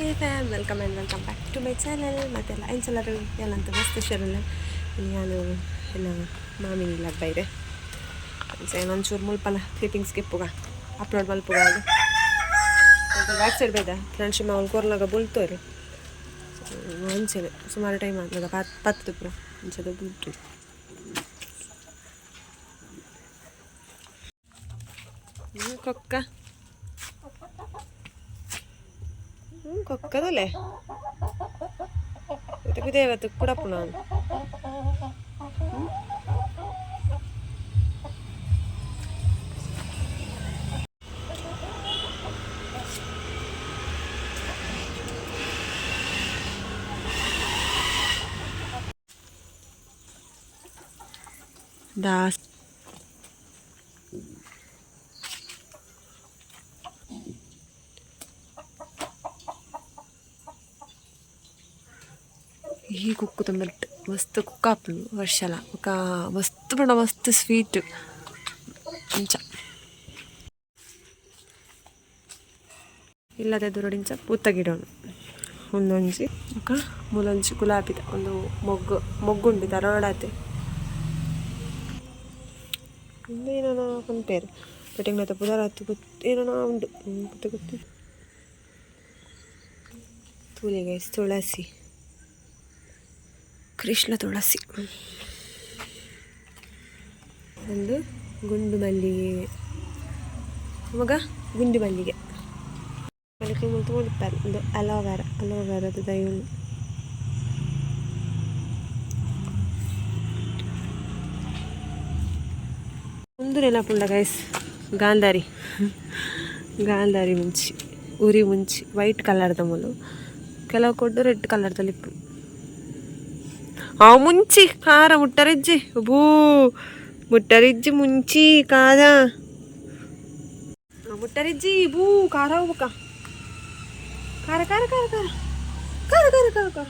Hey fam welcome back to my channel. ಮತ್ತೆಲ್ಲ ಎಂಚೆಲ್ಲರೂ ಏನಂತ ಮಸ್ತ್ ಹುಷಾರಲ್ಲ. ನಾನು ಎಲ್ಲ ಮಾಮಿನಿಲ್ಲ ಬೈರೆ ಒಂಚೂರು ಮುಲ್ಪನ ಕ್ಲಿಪ್ಪಿಂಗ್ಸ್ಗೆ ಇಪ್ಪುಗ ಅಪ್ಲೋಡ್ ಮಲ್ಪುಗ ಬ್ಯಾಕ್ ಸೈಡ್ ಬೈದ ಫ್ರೆಂಡ್ಶಿಪ್ ಅವ್ನು ಕೊರ್ಲಾಗ ಬುಲ್ತೋರು ಅಂಚೆನೆ ಸುಮಾರು ಟೈಮ್ ಆದ್ಲಾಗ ಪತ್ತು ಪುರ ಅಂಚೆದು ಬುಲ್ತು. ಕೊಕ್ಕ ಕೊಕ್ಕದಲ್ಲೇ itu ಇವತ್ತು ಕುಡಪ್ಪು ನಾನು ದಾಸ್ ಈ ಕುಕ್ಕು ತಂಬಟ್ಟು ಮಸ್ತ್ ಕುಕ್ಕಾಪು ವರ್ಷಲ ఒక ಮಸ್ತ್ ಬಣ್ಣ ಮಸ್ತ್ ಸ್ವೀಟ್ ಇಂಚ ಇಲ್ಲದೆ ದುರಡಿಂಚ ಪೂತ ಗಿಡನು ಒಂದೊಂಜಿ ఒక ಮೂಲೊಂಜಿ ಗುಲಾಬಿದ ಒಂದು ಮೊಗ್ಗುಂಡು ತರೋಡಾತೆ ಏನೋ ಕಂಪೇರ್ ಬಟ್ ಪುದರಾತು ಏನೋ ಉಂಡು ಗೊತ್ತು ತೂಲೆ ಗೈಸ್ ತುಳಸಿ ಕೃಷ್ಣ ತುಳಸಿ ಒಂದು ಗುಂಡು ಮಲ್ಲಿಗೆ ಮಗ ಗುಂಡು ಮಲ್ಲಿಗೆ ಮಲ್ಲಿಗೆ ತೊಗೊಂಡಿರ್ತಾರೆ ಒಂದು ಅಲೋವೆರಾದ ದೈವನು ಒಂದು ನೆನಪುಂಡ ಗೈಸ್ ಗಾಂಧಾರಿ ಮುಂಚಿ ಉರಿ ಮುಂಚಿ ವೈಟ್ ಕಲರ್ದ ಮೂಲು ಕೆಲವು ಕೊಟ್ಟು ರೆಡ್ ಕಲರ್ದಲ್ಲಿ ಇಪ್ಪು ಮುಂಚಿ ಖಾರ ಮುಟ್ಟರಿಜ್ಜಿ ಮುಟ್ಟರಿಜ್ಜಿ ಮುಂಚಿ ಕಾದ ಮುಟ್ಟರಿಜ್ಜಿ ಬೂ ಖಾರ ಹೋಗ್ಬೇಕ ಖಾರ ಖಾರ ಖಾರ ಖಾರ ಖಾರ ಖಾರ ಖಾರ ಖಾರ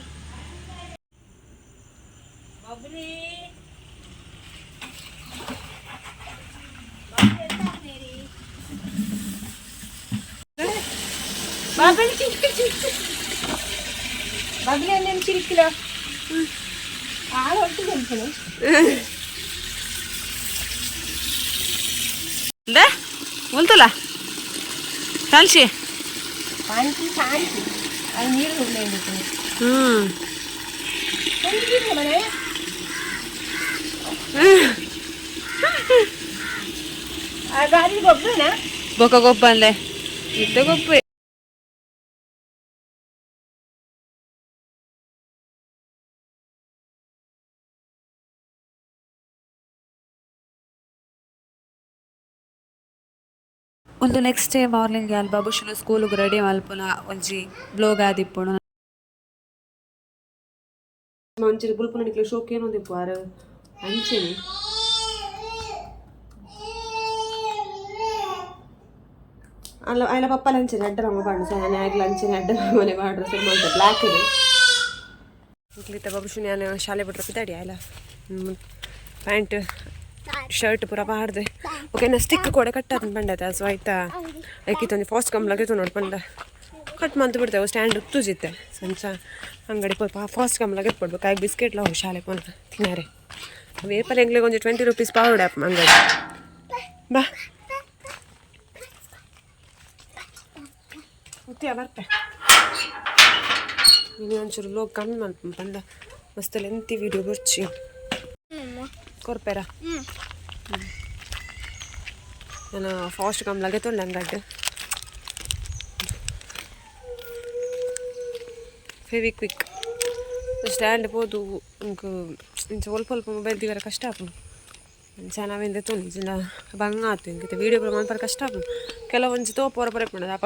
ಬಾಬಲಿ ಅನ್ನೇನು ಚಿರಿಕಿಲ್ಲ बोलतोला चालशी ಬೊಕ್ಕ ಗೊಬ್ಬ ಅಲ್ಲೇ ಇದ್ದ ಗೊಬ್ಬೆ ಒಂದು ನೆಕ್ಸ್ಟ್ ಡೇ ಮಾರ್ನಿಂಗ್ ಅಲ್ಲಿ ಬಾಬುಶನ ಸ್ಕೂಲಿಗೆ ರೆಡಿ ಮಲ್ಪುನ ಒಂಜಿ ಬ್ಲೋಗ್ ಆದಿಪ್ಪುಣು ಮಂಚಿನ ಬುಲ್ಪುನ ನಿಕ್ಲೆ ಶೋಕ್ ಏನು ದಿಪ್ಪು ಆರು ಅಂಚೆನೆ ಅಲ್ಲ ಅಲ್ಲ ಪಪ್ಪಲ ಅಂಚೆನೆ ಅಡ್ಡ ರಂಗ ಪಾಡು ಸಾನೆ ಆಗ್ಲ ಅಂಚೆನೆ ಅಡ್ಡ ಮನೆ ಪಾಡ್ರೆ ಸ್ವಲ್ಪ ಅಂತ ಬ್ಲ್ಯಾಕ್ ಇದೆ ನಿಕ್ಲಿತ ಬಾಬುಶನ ನಾನು ಶಾಲೆ ಬಿಟ್ರೆ ಪಿತಾಡಿ ಅಲ್ಲ ಪ್ಯಾಂಟ್ ಶರ್ಟ್ ಪೂರ ಪಾಡ್ದೆ ಓಕೆ ನಾ ಸ್ಟಿಕ್ ಕೂಡ ಕಟ್ಟಾದ ಬಂಡೈತೆ ಸೊ ಆಯ್ತಾ ಐಕಿತ್ತೊಂದು ಫಾಸ್ಟ್ ಕಂಬ್ಲಾಗಿತ್ತು ನೋಡಿ ಬಂದ ಕಟ್ ಮಂತು ಬಿಡ್ತೇವೆ ಸ್ಟ್ಯಾಂಡ್ ತುಜಿತ್ತೆ ಸಂಚ ಅಂಗಡಿ ಫಾಸ್ಟ್ ಕಂಬ್ಲಾಗ ಎತ್ಕೊಡ್ಬೇಕು ಆಗ ಬಿಸ್ಕೆಟ್ಲ ಹೋಗಿ ಶಾಲೆ ಪೋನ ತಿನ್ನಾರೆ ವೇಪರ್ ಹೆಂಗ್ಲಿಗೆ ಒಂದು 20 ರೂಪೀಸ್ ಪಾವಡೆ ಅಪ್ಪ ಅಂಗಡಿ ಬಾ ಉತ್ತಿಯ ಬರ್ತೆ ನೀನು ಒಂಚೂರು ಲೋಗ್ ಕಮ್ಮಿ ಮಾಡ್ಕೊಂಡು ಬಂದ ಮಸ್ತ್ ಲೆಂತಿ ವಿಡಿಯೋ ಬರ್ಚಿ ಕೊರ್ಪೆರ ನಾನು ಫಾಸ್ಟ್ ಕಂಬ್ಲಾಗೆ ತೊಳ್ಳೆ ಅಂಗಡ್ಡೆ ಫೆವಿಕ್ವಿಕ್ ಸ್ಟ್ಯಾಂಡ್ ಪೋದು ಇಂಕ ಇಂಚ ಸ್ವಲ್ಪ ಮೊಬೈಲ್ ದಿವರ ಕಷ್ಟ ಆಪು ಚೆನ್ನಾವಿಂದ ತೊಂದಿಲ್ಲ ಬಂಗ ಆತು ಇಂಕ ವೀಡಿಯೋ ಪೂರ ಮಲ್ಪರ ಕಷ್ಟ ಆಪು ಕೆಲವೊಂದು ತೋಪೋರ ಪರ ಮಾಡೋದು ಅಪ್ಪ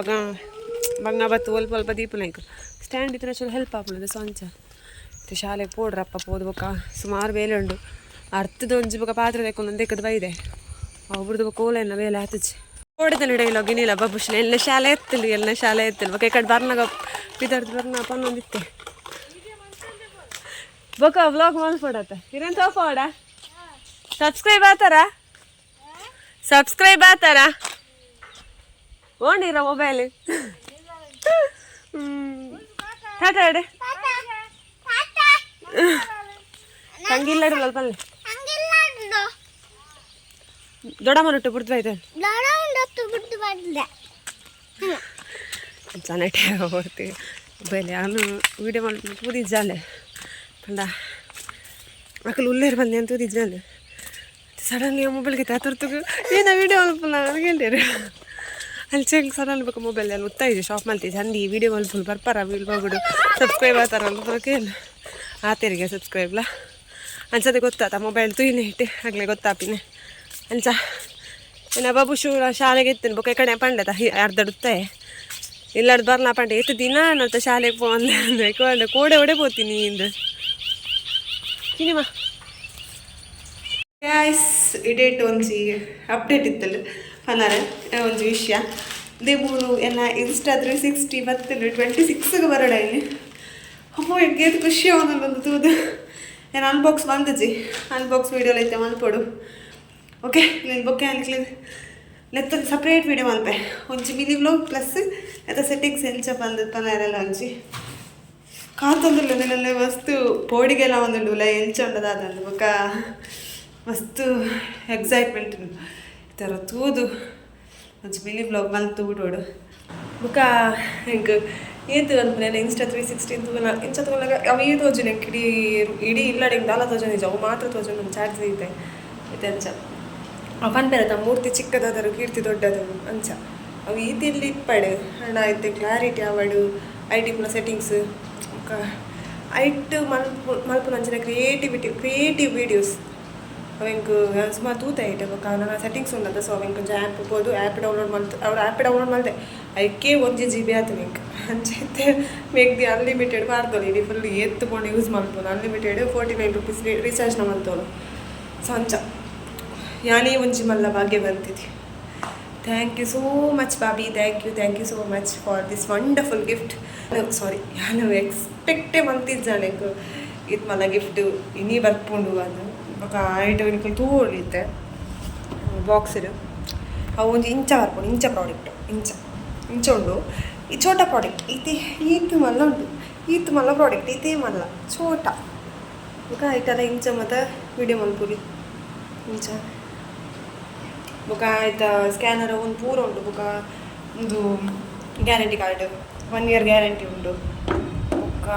ಬಂಗ ಬತ್ತು ಸ್ವಲ್ಪ ದೀಪ ಲೈಕ್ ಸ್ಟ್ಯಾಂಡ್ ಇದ್ರೆ ಚಲೋ ಹೆಲ್ಪ್ ಆಪುಣದು ಸಂಚ ಶಾಲೆಗೆ ಪೋಡ್ರಪ್ಪ ಪೋದು ಬೊಕ್ಕ ಸುಮಾರು ಬೇಲೆ ಉಂಡು ಅರ್ಥದ ಒಂಜಿ ಬೊಕ್ಕ ಪಾತ್ರೆ ತೆಕ್ಕೊಂಡು ಒಂದು ತೆಕ್ಕದು ಬೈದೆ ಒಬ್ರದ್ದು ಕೋಲೆಲ್ಲ ಬೇಲೆ ಹತ್ತಿಚ್ಚಿ ಓಡಿದಲ್ಲಿ ಡೈಲಾಗ್ ಏನಿಲ್ಲ ಬಾಬುಶ್ನ ಎಲ್ಲ ಶಾಲೆ ಎತ್ತಲಿ ಬೊಕ್ಕ ಈ ಕಡೆ ಬರ್ನಾಗ ಪಿದಾರ್ದು ಬರ್ನ ಪನ್ನೊಂದಿತ್ತೆ ಬೊಕ್ಕ ವ್ಲಾಗ್ ಮಾಡ್ಕೊಡತ್ತೆ ಇರೇನು ತೋಪೋಡ ಸಬ್ಸ್ಕ್ರೈಬ್ ಆತಾರ ಓಣಿರ ಮೊಬೈಲ್ ಟಾಟಾ ಅಡೆ ಹಂಗಿಲ್ಲ ಅಲ್ಪಲ್ಲ ದೊಡ್ಡ ಮನೊಟ್ಟು ಬಿಡ್ತು ಆಯ್ತು ಚೆನ್ನಾಗಿ ಹೋಗ್ತೀವಿ ಬೈಲೆ ಅವನು ವೀಡಿಯೋ ಮಾಡಿ ತೂದಿಜ್ಜಾಲೆ ಪಂಡ ಅಕ್ಕಲು ಉಲ್ಲೇರು ಬಂದೆ ಅಂತ ತೂದಿಜ್ಜಾಲೆ ಸಡನ್ಲಿ ಮೊಬೈಲ್ಗೆ ತುರ್ತುಗು ಏನ ವೀಡಿಯೋ ಮಲ್ಪಲ್ಲ ನನಗೇಂಟೇರು ಅಲ್ಲಿ ಚೆಕ್ ಸಡನ್ ಬೇಕು ಮೊಬೈಲ್ ಅಲ್ಲಿ ಉತ್ತಾ ಇದೆ ಶಾಪ್ ಮಾಡ್ತೀವಿ ಅಂದು ಈ ವೀಡಿಯೋ ಮಲ್ಪಲ್ ಬರ್ಪಾರ ಬೀಳ್ಬೋಗುಡು ಸಬ್ಸ್ಕ್ರೈಬ್ ಆತಾರಲ್ಲ ಬರೋಕೇನು ಆತೇರಿಗೆ ಸಬ್ಸ್ಕ್ರೈಬ್ಲ ಅನ್ಸದೆ ಗೊತ್ತಾತ ಮೊಬೈಲ್ ತುಯ್ನೆ ಇಟ್ಟು ಆಗಲೇ ಗೊತ್ತಾಪಿನೆ ಅಂಚ ಇನ್ನು ಬಾಬು ಶಾಲೆಗೆ ಎತ್ತೇನೆ ಬೊಕ್ಕ ಕಡೆ ಪಂಡದ ಅರ್ಧಡುತ್ತೆ ಇಲ್ಲಾರ್ದು ಬರ್ಲಾ ಪಂಡೆ ಎತ್ತು ದಿನ ನತ್ತ ಶಾಲೆಗೆ ಪೋಂದೆ ಕೋಡೆ ಒಡೆ ಪೋತೀನಿ ಇಂದು ಸಿನಿಮಾ ಗ್ಯಾಸ್ ಇಡೇಟ್ ಒಂಜಿ ಅಪ್ಡೇಟ್ ಇತ್ತಲ್ಲ ಪನಾರೆ ಒಂಜಿ ವಿಷಯ ದೇಮೂರು ಎಲ್ಲ ಇನ್ಸ್ಟಾ 360 ಮತ್ತು 26ಗೆ ಬರೋಣ ಇಲ್ಲಿ ಅಮ್ಮ ಎಗ್ಗೇದು ಖುಷಿ ಅವನೊಂದು ತೂದು ಏನು ಅನ್ಬಾಕ್ಸ್ ಬಂದಜಿ ಅನ್ಬಾಕ್ಸ್ ವೀಡಿಯೋಲಿ ಐತೆ ಮಲ್ಪೋಡು ಓಕೆ ನೀನು ಬೊಕ್ಕೆ ಅನ್ಕ್ಲಿ ನೆತ್ತೊಂದು ಸಪ್ರೇಟ್ ವೀಡಿಯೋ ಮಲ್ಪೆ ಒಂಚಿ ಮಿನಿ ವ್ಲಾಗ್ ಪ್ಲಸ್ ಅದು ಸೆಟ್ಟಿಂಗ್ಸ್ ಎಂಚ ಬಂದದ್ದು ಪನಾರೆಲ್ಲ ಒಂಚಿ ಕಾತೊಂದುಲ್ಲ ನೆಲ್ಲ ಮಸ್ತು ಪೋಡಿಗೆಲ್ಲ ಒಂದುಂಡುಲ್ಲ ಎಂಚ ಉಂಡದಾದಂದು ಬೊಕ್ಕ ಮಸ್ತು ಎಕ್ಸೈಟ್ಮೆಂಟ್ ಈ ಥರ ತೂದು ಒಂಚು ಮಿನಿ ವ್ಲಾಗ್ ಮಲ್ತು ಬಿಡೋಡು ಬೊಕ್ಕ ಹೆಂಗೆ ಏತು ಅನ್ಪುನೆ ಇನ್ಸ್ಟಾ 360 ತೂನ ಇಂಚ ತಗೊಂಡಾಗ ಅವು ಈ ತೋಜು ನಂಗೆ ಇಡೀ ಇಲ್ಲಡೆ ದಾಲ ತೋಜು ನಿಜ ಅವು ಮಾತ್ರ ತೋಜು ನಮ್ಮ ಚಾರ್ಜ್ ಐತೆ ಐತೆ ಅಂಚ ಅವನ್ ಬೇರೆ ತಮ್ಮ ಮೂರ್ತಿ ಚಿಕ್ಕದಾದರು ಕೀರ್ತಿ ದೊಡ್ಡದು ಅಂಚ ಅವು ಈತಿಲ್ಲಿ ಇಪ್ಪಡು ಹಣ ಐತೆ ಕ್ಲಾರಿಟಿ ಅವಡು ಐಟಿ ಪುನ ಸೆಟ್ಟಿಂಗ್ಸ್ ಐಟ್ ಮಲ್ಪು ನಂಚಿನ ಕ್ರಿಯೇಟಿವ್ ವೀಡಿಯೋಸ್ ಅವೆಂಕು ಸುಮಾರು ತೂತ ಐತೆ ಬೊಕ್ಕ ನನ್ನ ಸೆಟ್ಟಿಂಗ್ಸ್ ಉಂಡದ ಸೊ ಅವೆಂಕು ಆ್ಯಪ್ ಬೋದು ಆ್ಯಪ್ ಡೌನ್ಲೋಡ್ ಮಲ್ತು ಅವ್ರು ಆ್ಯಪ್ ಡೌನ್ಲೋಡ್ ಮಾಡಿದೆ ಐಕೆ 1 GB ಆಯ್ತು ನಿಂಗೆ ಅಂಚೈತೆ ಮೇಗ್ದಿ ಅನ್ಲಿಮಿಟೆಡ್ ಮಾಡ್ದೋಳು ಇಡೀ ಫುಲ್ ಎತ್ತುಕೊಂಡು ಯೂಸ್ ಮಾಡ್ಬೋದು ಅನ್ಲಿಮಿಟೆಡ್ 49 ರೂಪೀಸ್ ರೀಚಾರ್ಜ್ನ ಮಾಡ್ತೋಳು ಸೊ ಅಂಚ ಯಾನೇ ಒಂಜಿ ಮಲ್ಲ ಭಾಗ್ಯ ಬಂತಿದ್ದೆ ಥ್ಯಾಂಕ್ ಯು ಸೋ ಮಚ್ ಬಾಬಿ thank you so much for this wonderful gift sorry ನಾನು ಎಕ್ಸ್ಪೆಕ್ಟೇ ಮಂತಿದ್ದಾನೆ ಇದು ಮಲ್ಲ ಗಿಫ್ಟ್ ಇನ್ನೀ ಬರ್ಪುಂಡು ಅದು ఒక ఐటమ్ తూడితే బాక్సులు అవి ఇంచ వర్పండి ఇంచ ప్రోడక్ట్ ఇంచ ఉండు ఈ చోట ప్రోడక్ట్ ఇది ఈత్ మళ్ళీ ఉండు ఈత్ మళ్ళీ ప్రోడక్ట్ ఇదే మళ్ళీ చోట ఒక ಐತಲ್ಲ ಇಂಚ ಮತ್ತು ವಿಡಿಯೋ ಮಲ್ಪುರಿ ಇಂಚ ಬೊಕ ಆಯ್ತ ಸ್ಕ್ಯಾನರ್ ಒಂದು ಪೂರ ಉಂಟು ಬೊಕ ಒಂದು ಗ್ಯಾರಂಟಿ ಕಾರ್ಡ್ 1 year ಗ್ಯಾರಂಟಿ ಉಂಟು ಬೊಕ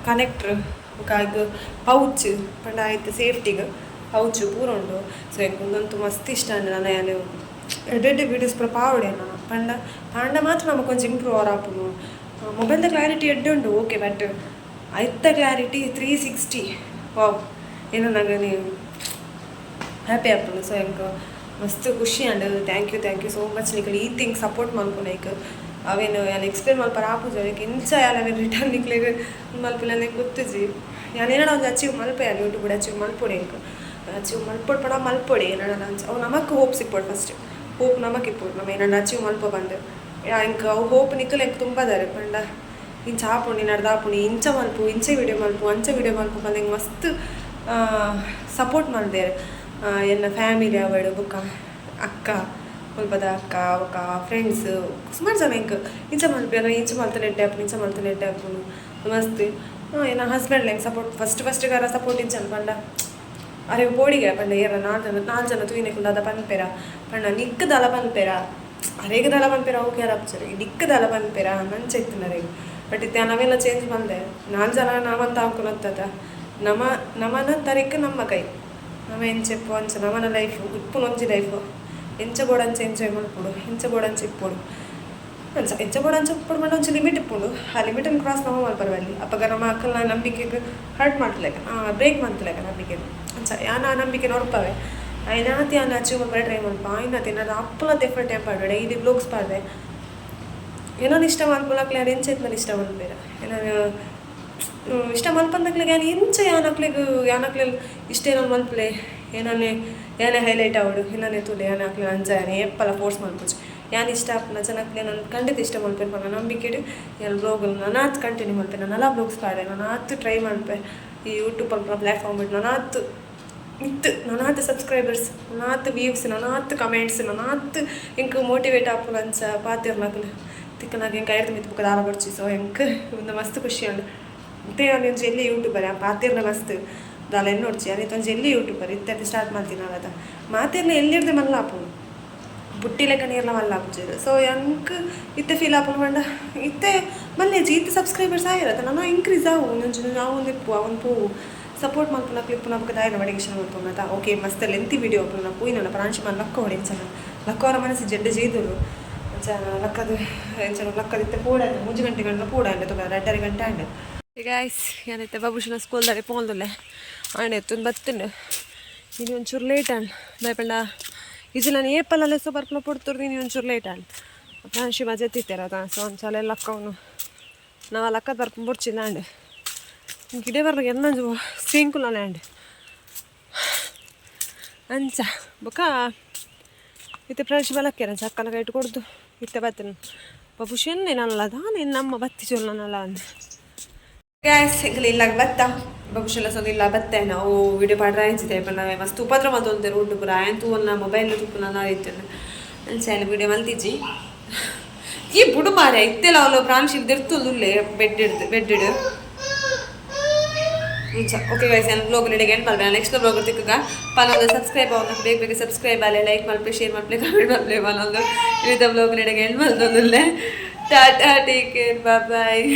ಕನೆಕ್ಟ್ರ್ ಬೊಕ ಇದು ಪೌಚ್ ಪಂಡ ಆಯ್ತು ಸೇಫ್ಟಿಗೆ ಪೌಚ್ ಪೂರ ಉಂಡು ಸೊ ಒಂದಂತೂ ಮಸ್ತ್ ಇಷ್ಟ ನಾನು ಎಡ್ಡೆ ವೀಡಿಯೋಸ್ ಪೂರ ಪಾವಡೆ ನಾನು ಪಾಂಡ ಮಾತ್ರ ನಮಗೆ ಕೊಂಚ ಇಂಪ್ರೂವ್ ಆರಾಪುನು ಮೊಬೈಲ್ದ ಕ್ಲಾರಿಟಿ ಎಡ್ಡೆ ಉಂಡು ಓಕೆ ಬಟ್ ಐತ ಕ್ಲಾರಿಟಿ 360 ವಾವ್ ಏನೋ ನಂಗೆ ನೀವು ಹ್ಯಾಪಿ ಆಪುನು ಸೊ ಹೆಂಗೆ ಮಸ್ತ್ ಖುಷಿ and thank you so much Nikhil ಈ ಥಿಂಗ್ ಸಪೋರ್ಟ್ ಮಲ್ಪು ಲೈಕ್ ಅವೇನು ಯಾನು ಎಕ್ಸ್ಪ್ಲೇನ್ ಮಲ್ಪರ ಆಪುಜ ಲೈಕ್ ಇಂಚ ಯಾವೇ ರಿಟರ್ನ್ ನಿಕ್ಲಿಗೆ ಮಲ್ಪಿಲ್ಲ ನಂಗೆ ಗೊತ್ತಿಜಿ ಯಾನೇನೋ ಒಂದು ಅಚೀವ್ ಮಲ್ಪೆ ಯಾರು ಯೂಟ್ಯೂಬ್ ಅಚೀವ್ ಮಲ್ಪೊಡೆ ಇಂಕ ಅಚೀವ್ ಮಲ್ಪೊಡು ಪಡ ಮಲ್ಪೊಡೆ ಏನಾರ ಅವು ನಮಕ್ಕೆ ಹೋಪ್ ಸಿಕ್ಪೋಡು ಫಸ್ಟ್ ಹೋಪ್ ನಮಗೆ ಇಪ್ಪೋಡು ನಮ್ಮ ಏನಾರು ಅಚೀವ್ ಮಲ್ಪ ಬಂದು ಇಂಕ ಅವು ಹೋಪ್ ನಿಕ್ಕಲು ಹೆಂಗೆ ತುಂಬದಾರೆ ಪಂಡ ಇಂಚ ಹಾಪುಂಡು ನಡ್ದಾಪುಂಡು ಇಂಚ ಮಲ್ಪು ಇಂಚೆ ವಿಡಿಯೋ ಮಲ್ಪು ಅಂಚೆ ವಿಡಿಯೋ ಮಲ್ಪು ಬಂದು ಹಿಂಗೆ ಮಸ್ತ್ ಸಪೋರ್ಟ್ ಮಾಡಿದ್ದಾರೆ ಎನ್ನ ಫ್ಯಾಮಿಲಿ ಅವಡು ಬೊಕ್ಕ ಅಕ್ಕ ಮುಲ್ಪದ ಅಕ್ಕ ಒಕ್ಕ ಫ್ರೆಂಡ್ಸ್ ಸುಮಾರು ಜನ ಹಿಂಗೆ ಇಂಚ ಮಲ್ಪಿ ಇಂಚ ಮಲ್ತನೆ ಎಡ್ಡೆ ಹಾಪುನು ಇಂಚ ಮಲ್ತನೆ ಎಡ್ಡೆ ಹಾಪುನು ಮಸ್ತ್ ಏನ ಹಸ್ಬೆಂಡ್ ಹೆಂಗೆ ಫಸ್ಟ್ಗಾರ ಸಪೋರ್ಟ್ ಇಂಚ ಪಂಡ ಅರೆ ಬೋಡಿಗೆ ಪಂಡ ಏರ 4 ಜನ ತೂಯಿನಕ್ಕೆ ದಾದ ಪನ್ಪೇರ ಪಂಡ ನಿಕ್ಕದಲ ಪನ್ಪೇರ ಅರೇಗ ದಲ ಪನ್ಪೇರ ಓಕೆ ಅಪ್ಚರಿ ನಿಕ್ಕದಲ ಪನ್ಪೇರ ಮಂಚ ಇತ್ತು ನರೇಗ ಬಟ್ ಇತ್ತೆ ನಾವೆಲ್ಲ ಚೇಂಜ್ ಬಂದೆ 4 ಜನ ನಾವಂತ ಹಾಕೊಳತ್ತದ ನಮನ ತರಿಕ ನಮ್ಮ ಕೈ ನಮ್ಮ ಎಂಚೆಪ್ಪು ಅಂಚ ನಮನ ಲೈಫು ಇಪ್ಪುನೊಂಜಿ ಲೈಫು ಎಂಚ ಬೋಡಂಚ ಎಂಜಾಯ್ ಮಾಡ್ಕೊಡು ಎಂಚ ಬೋಡಂಚ ಇಪ್ಪೋಡು ಅಂಚ ಎಂಚ ಬೋಡಂಚ ಇಪ್ಪೋಡು ಮಾಡಿ ಒಂಚು ಲಿಮಿಟ್ ಇಪ್ಪುಂಡು ಆ ಲಿಮಿಟನ್ನು ಕ್ರಾಸ್ ನಮ್ಮ ಮಲ್ಪರ್ವಲ್ಲಿ ಅಪ್ಪಗ ನಮ್ಮ ಅಕ್ಕನ ನಂಬಿಕೆಗೆ ಹರ್ಟ್ ಮಾಡ್ತಲೇಕ ಬ್ರೇಕ್ ಮಾಡ್ತಲೇಕ ನಂಬಿಕೆ ಅಂಚ ಯಾನ ನಂಬಿಕೆ ನೋಡ್ಪವೆ ಐನಾತಿ ಅನ್ನ ಅಚೀವ್ ಮಾಡ್ಬೇಡ ಟ್ರೈ ಮಲ್ಪ ಐನಾತಿ ಏನಾದ್ರು ಅಪ್ಪಲದ ಎಫರ್ಟ್ ಏನ್ ಡೈಲಿ ಬ್ಲಾಗ್ಸ್ ಪಾಡ್ದೆ ಏನಾರು ಇಷ್ಟ ಮಲ್ಪುಲಕ್ಲೆ ಅದು ಎಂಚ ಮೇಲೆ ಇಷ್ಟ ಮಲ್ಪೇರ ಏನಾರು ಇಷ್ಟ ಮಲ್ಪಂದಕ್ಲಿಗೆ ಏನು ಇಂಚ ಯಾನಕ್ಲೆ ಇಷ್ಟೇನೋ ಮಲ್ಪಲೆ ಏನೇ ಹೈಲೈಟ್ ಆವಡು ಏನೇ ತುಲೆ ಏನೇ ಹಾಕ್ಲಿ ಅಂಚ ಏನೇ ಎಪ್ಪಲ್ಲ ಫೋರ್ಸ್ ಮಲ್ಪುಜು ಯಾನು ಇಷ್ಟ ಆಪನ ಜನಕ್ಲೆ ನಾನು ಖಂಡಿತ ಇಷ್ಟ ಮಲ್ಪೇನು ನನ್ನ ನಂಬಿಕೆ ಎಲ್ಲ ಬ್ಲಾಗಲ್ಲಿ ನಾನು ಕಂಟಿನ್ಯೂ ಮಲ್ಪೆ ನಾನೆಲ್ಲ ಬ್ಲಾಗ್ಸ್ ಪಾಡೆ ನಾನು ಟ್ರೈ ಮಲ್ಪೆ ಈ ಯೂಟ್ಯೂಬಲ್ಲಿ ಪ್ಲ್ಯಾಟ್ಫಾರ್ಮ್ ಬಿಟ್ಟು ನಾನು ಸಬ್ಸ್ಕ್ರೈಬರ್ಸ್ ನಾನು ವ್ಯೂವ್ಸ್ ನಾನು ಕಮೆಂಟ್ಸ್ ನಾನು ಇಂಕ ಮೋಟಿವೇಟ್ ಆಪುನ ಅಂಚ ಪಾತಿರ್ನಕ್ಲು ತಿಕ್ಕನಾಗ ಹೆಂಗೆ ಕೈ ಮಿತ್ ಬುಕ್ ದಾರ ಬರ್ಚಿ ಸೊ ಹೆಂಗೆ ಒಂದು ಮಸ್ತ್ ಖುಷಿ ಉಂಡು ಮತ್ತೆ ನಾನು ಜೆಲ್ಲಿ ಯೂಟ್ಯೂಬರ್ ಪಾತಿರ್ನ ಮಸ್ತ್ ದಾಲ ಏನು ನೋಡ್ಚಿ ಅದಕ್ಕೆ ಜೆಲ್ಲಿ ಯೂಟ್ಯೂಬರ್ ಇತ್ತೆ ಸ್ಟಾರ್ಟ್ ಮಾಡ್ತೀನಿ ನಾನು ಅದ ಮಾತಿರ್ನ ಎಲ್ಲಿರ್ದೆ ಮಲ್ಲಾಪು ಬುಟ್ಟಿ ಲೆಕ್ಕ ನೀರ್ಲ ಮಲ್ಲಾಪುಜರು ಸೊ ಹೆಂಗೆ ಇತ್ತೆ ಫೀಲ್ ಆಪು ಮಂಡ ಇತ್ತೆ ಮಲ್ಲೆ ಇತ್ತೆ ಸಬ್ಸ್ಕ್ರೈಬರ್ಸ್ ಆಗಿರತ್ತೆ ನಾನು ಇಂಕ್ರೀಸ್ ಆವು ನಂಜು ನಾವು ಒಂದು ಇಪ್ಪು ಅವನು ಪೋವು ಸಪೋರ್ಟ್ ಮಾಡ್ಕೊಂಡು ಕ್ಲಿಪ್ ನಮಗೆ ದಾಯನ ವಡಿಗೇಶನ್ ಮಾಡ್ಕೊಂಡ ಓಕೆ ಮಸ್ತ್ ಲೆಂತಿ ವಿಡಿಯೋ ಅಪ್ಪ ಪೂಯಿ ನನ್ನ ಪ್ರಾಂಶಿ ಮಾಡಿ ಲಕ್ಕ ಹೊಡೆಂಚನ ಲಕ್ಕವರ ಮನಸ್ಸು ಜಡ್ಡ ಜೈದರು ಲಕ್ಕದ ಎಂಚನ ಲಕ್ಕದಿತ್ತೆ ಪೂಡ 3 ಗಂಟೆ ಗಂಟೆ ಪೂಡ ಅಂಡೆ ತುಂಬ 2:30 ಗಂಟೆ ಅಂಡೆ ಗೈಸ್ ಏನೈತೆ ಬಾಬುಶನ ಸ್ಕೂಲ್ದಾರೆ ಪೋಲ್ದಲ್ಲೇ ಆಂಡೆ ಎತ್ತೊಂದು ಬತ್ತುಂಡು ಇನ್ನು ಒಂಚೂರು ಲೇಟ್ ಅಂಡ್ ದಯಪಂಡ ಇದು ನಾನು ಏಪಲ್ಲಲ್ಲೇ ಸೊ ಬರ್ಪಲ ಪಡ್ತರ್ದು ನೀನು ಒಂಚೂರು ಲೇಟ್ ಅಂಡ್ ಪ್ರಾಂಶಿ ಮಜೆ ಎತ್ತಿತ್ತಾರ ಅದ ಸೊ ಒಂದ್ಸಲ ಲಕ್ಕವನು ನಾವು ಲಕ್ಕದ ಬರ್ಕೊಂಡು ಬಿಡ್ಚಿಲ್ಲ ಅಂಡೆ ಗಿಡ ಬರ್ಲಾಗ ಎನ್ನಂಜು ಸೇಂಕುಲ್ಲ ಅಂಡೆ ಅಂಚ ಬೊಕ್ಕ ಇತ್ತೆ ಫ್ರೆಂಡ್ಸ್ ಬಲಕ್ಕೆರ ಚಕ್ಕಲ ಇಟ್ಟು ಕೊಡ್ದು ಇತ್ತೆ ಬತ್ತನು ಬಾಬುಶಿ ಎನ್ನೇನಲ್ಲ ನೀನು ನಮ್ಮ ಬತ್ತಿ ಚೊಲ್ಲನಲ್ಲ ಅಂದೆ ಗ್ಯಾಸ್ ಇಲ್ಲ ಬತ್ತ ಬಾಬುಶೆಲ್ಲ ಸೊಂದು ಇಲ್ಲ ಬತ್ತೆ ನಾವು ವಿಡಿಯೋ ಪಾಡ್ರೆ ಆಯ್ತಿದ್ದೆ ಪಂಡ ಮಸ್ತ್ ಉಪದ್ರ ಮತ್ತೊಂದು ರೋಡ್ ಪೂರ ಆಯ್ತು ಒಂದು ಮೊಬೈಲ್ ತುಪ್ಪು ನಾನು ಆಯ್ತು ಅಂಚೆ ವಿಡಿಯೋ ಮಲ್ತಿಜ್ಜಿ ಈ ಬುಡು ಮಾರೆ ಇತ್ತೆಲ್ಲ ಅವಳು ಪ್ರಾಂಶಿ ಇರ್ತಿರ್তুಲ್ಲೇ ಬೆಡ್ ಓಕೆ ಗೈಸ್ ನಾನು ಬ್ಲಾಗ್ ರೆಡಿಗೆ ಎಂಡ್ ಮಾಡ್ಬೇಡ ನೆಕ್ಸ್ಟ್ ಬ್ಲಾಗ್ ತಿಕ್ಕ ಪನ್ನೊಂದು ಸಬ್ಸ್ಕ್ರೈಬ್ ಅವನ್ನ ಬೇಗ ಸಬ್ಸ್ಕ್ರೈಬ್ ಆಗಲಿ ಲೈಕ್ ಮಾಡ್ಲಿ ಶೇರ್ ಮಾಡ್ಲಿ ಕಮೆಂಟ್ ಮಾಡ್ಲಿ ಪನ್ನೊಂದು ಇಳಿದ ಬ್ಲಾಗ್ ರೆಡಿಗೆ ಎಂಡ್ ಮಾಡ್ದೊಂದಲ್ಲೇ ಟಾಟಾ ಟೇಕ್ ಕೇರ್ ಬಾಯ್